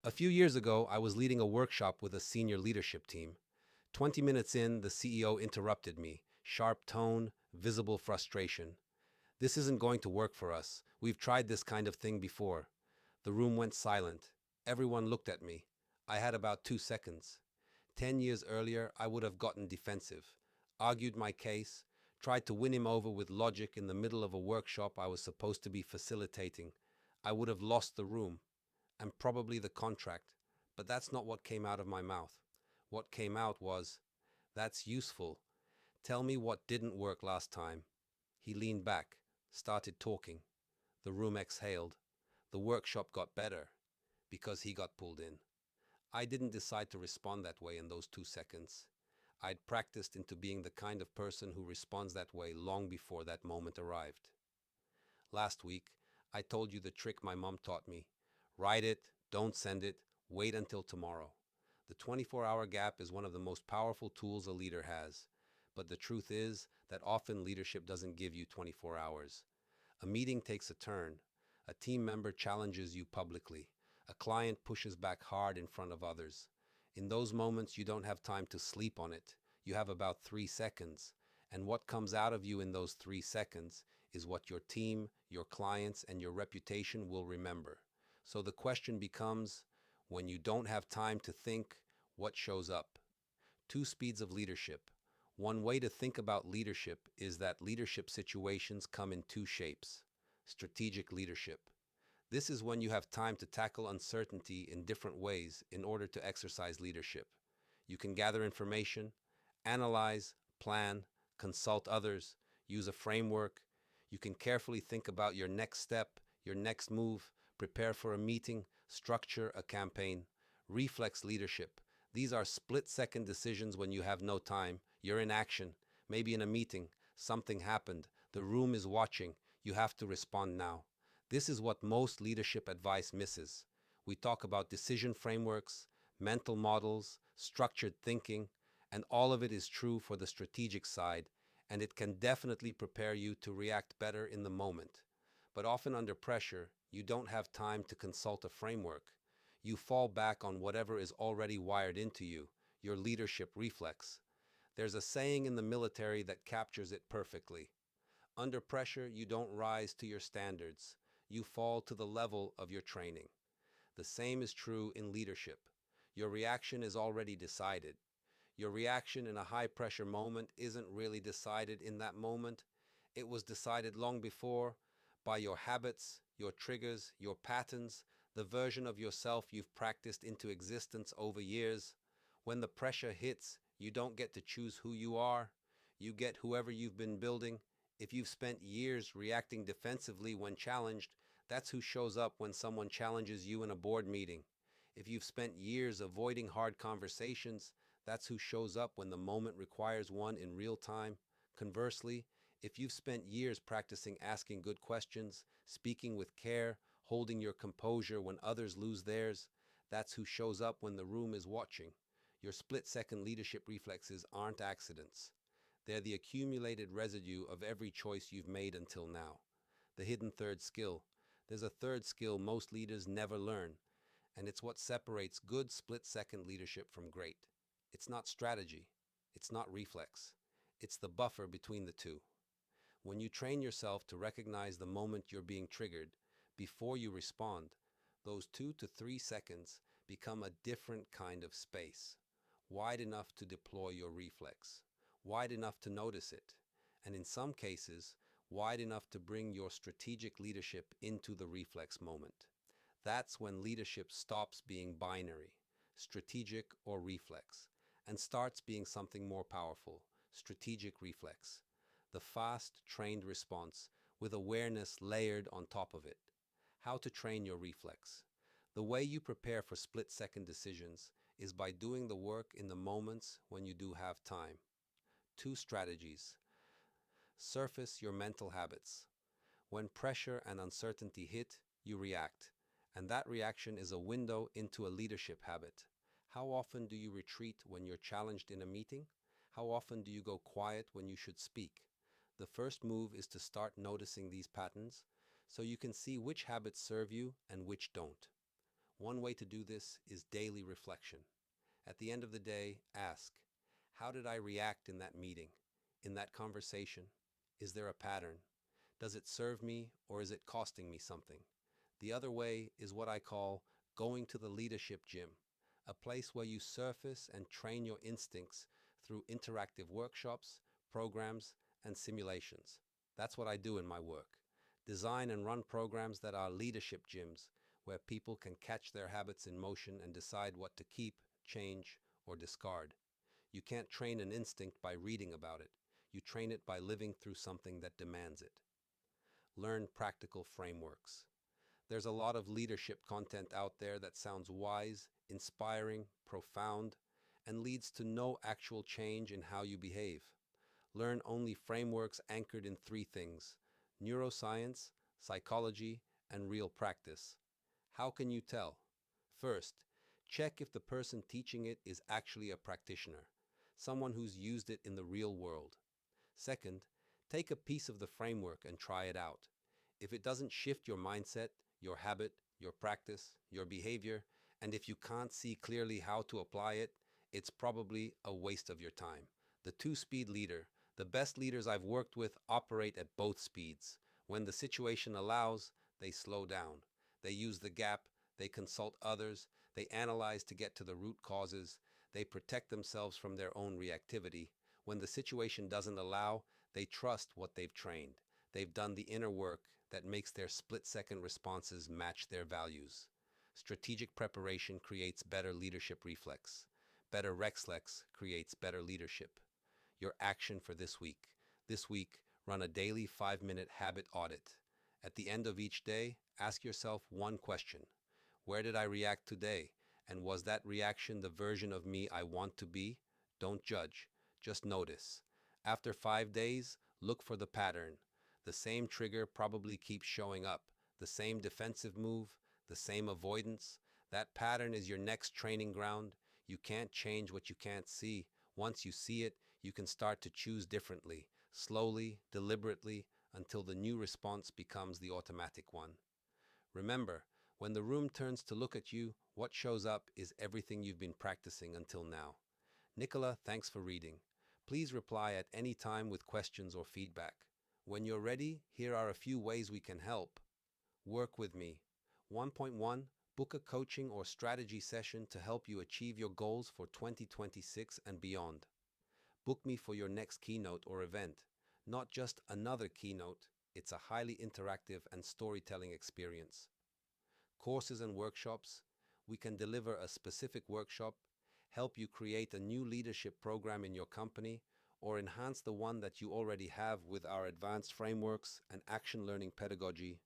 A few years ago, I was leading a workshop with a senior leadership team. 20 minutes in, the CEO interrupted me. Sharp tone, visible frustration. This isn't going to work for us. We've tried this kind of thing before. The room went silent. Everyone looked at me. I had about 2 seconds. 10 years earlier, I would have gotten defensive, argued my case, tried to win him over with logic in the middle of a workshop I was supposed to be facilitating. I would have lost the room and probably the contract, but that's not what came out of my mouth. What came out was, "That's useful. Tell me what didn't work last time." He leaned back, started talking. The room exhaled. The workshop got better because he got pulled in. I didn't decide to respond that way in those 2 seconds. I'd practiced into being the kind of person who responds that way long before that moment arrived. Last week, I told you the trick my mom taught me. Write it, don't send it, wait until tomorrow. The 24-hour gap is one of the most powerful tools a leader has. But the truth is that often leadership doesn't give you 24 hours. A meeting takes a turn. A team member challenges you publicly. A client pushes back hard in front of others. In those moments, you don't have time to sleep on it. You have about 3 seconds. And what comes out of you in those 3 seconds is what your team, your clients, and your reputation will remember. So the question becomes, when you don't have time to think, what shows up? Two speeds of leadership. One way to think about leadership is that leadership situations come in two shapes. Strategic leadership. This is when you have time to tackle uncertainty in different ways in order to exercise leadership. You can gather information, analyze, plan, consult others, use a framework. You can carefully think about your next step, your next move, prepare for a meeting, structure a campaign. Reflex leadership. These are split-second decisions when you have no time. You're in action, maybe in a meeting. Something happened. The room is watching. You have to respond now. This is what most leadership advice misses. We talk about decision frameworks, mental models, structured thinking, and all of it is true for the strategic side, and it can definitely prepare you to react better in the moment. But often under pressure, you don't have time to consult a framework. You fall back on whatever is already wired into you, your leadership reflex. There's a saying in the military that captures it perfectly. Under pressure, you don't rise to your standards. You fall to the level of your training. The same is true in leadership. Your reaction is already decided. Your reaction in a high-pressure moment isn't really decided in that moment. It was decided long before by your habits, your triggers, your patterns, the version of yourself you've practiced into existence over years. When the pressure hits, you don't get to choose who you are. You get whoever you've been building. If you've spent years reacting defensively when challenged, that's who shows up when someone challenges you in a board meeting. If you've spent years avoiding hard conversations, that's who shows up when the moment requires one in real time. Conversely, if you've spent years practicing asking good questions, speaking with care, holding your composure when others lose theirs, that's who shows up when the room is watching. Your split-second leadership reflexes aren't accidents. They're the accumulated residue of every choice you've made until now. The hidden third skill. There's a third skill most leaders never learn, and it's what separates good split-second leadership from great. It's not strategy. It's not reflex. It's the buffer between the two. When you train yourself to recognize the moment you're being triggered before you respond, those 2 to 3 seconds become a different kind of space, wide enough to deploy your reflex, wide enough to notice it, and in some cases, wide enough to bring your strategic leadership into the reflex moment. That's when leadership stops being binary, strategic or reflex, and starts being something more powerful, strategic reflex, the fast, trained response with awareness layered on top of it. How to train your reflex. The way you prepare for split-second decisions is by doing the work in the moments when you do have time. Two strategies. Surface your mental habits. When pressure and uncertainty hit, you react, and that reaction is a window into a leadership habit. How often do you retreat when you're challenged in a meeting? How often do you go quiet when you should speak? The first move is to start noticing these patterns so you can see which habits serve you and which don't. One way to do this is daily reflection. At the end of the day, ask, how did I react in that meeting, in that conversation? Is there a pattern? Does it serve me or is it costing me something? The other way is what I call going to the leadership gym, a place where you surface and train your instincts through interactive workshops, programs, and simulations. That's what I do in my work. Design and run programs that are leadership gyms, where people can catch their habits in motion and decide what to keep, change, or discard. You can't train an instinct by reading about it. You train it by living through something that demands it. Learn practical frameworks. There's a lot of leadership content out there that sounds wise, inspiring, profound, and leads to no actual change in how you behave. Learn only frameworks anchored in three things: neuroscience, psychology, and real practice. How can you tell? First, check if the person teaching it is actually a practitioner, someone who's used it in the real world. Second, take a piece of the framework and try it out. If it doesn't shift your mindset, your habit, your practice, your behavior, and if you can't see clearly how to apply it, it's probably a waste of your time. The two-speed leader. The best leaders I've worked with operate at both speeds. When the situation allows, they slow down. They use the gap, they consult others, they analyze to get to the root causes, they protect themselves from their own reactivity. When the situation doesn't allow, they trust what they've trained. They've done the inner work that makes their split-second responses match their values. Strategic preparation creates better leadership reflex. Better Rexlex creates better leadership. Your action for this week. This week, run a daily 5-minute habit audit. At the end of each day, ask yourself one question. Where did I react today? And was that reaction the version of me I want to be? Don't judge, just notice. After 5 days, look for the pattern. The same trigger probably keeps showing up. The same defensive move, the same avoidance. That pattern is your next training ground. You can't change what you can't see. Once you see it, you can start to choose differently, slowly, deliberately, until the new response becomes the automatic one. Remember, when the room turns to look at you, what shows up is everything you've been practicing until now. Nicola, thanks for reading. Please reply at any time with questions or feedback. When you're ready, here are a few ways we can help. Work with me. 1.1. Book a coaching or strategy session to help you achieve your goals for 2026 and beyond. Book me for your next keynote or event. Not just another keynote, it's a highly interactive and storytelling experience. Courses and workshops. We can deliver a specific workshop, help you create a new leadership program in your company, or enhance the one that you already have with our advanced frameworks and action learning pedagogy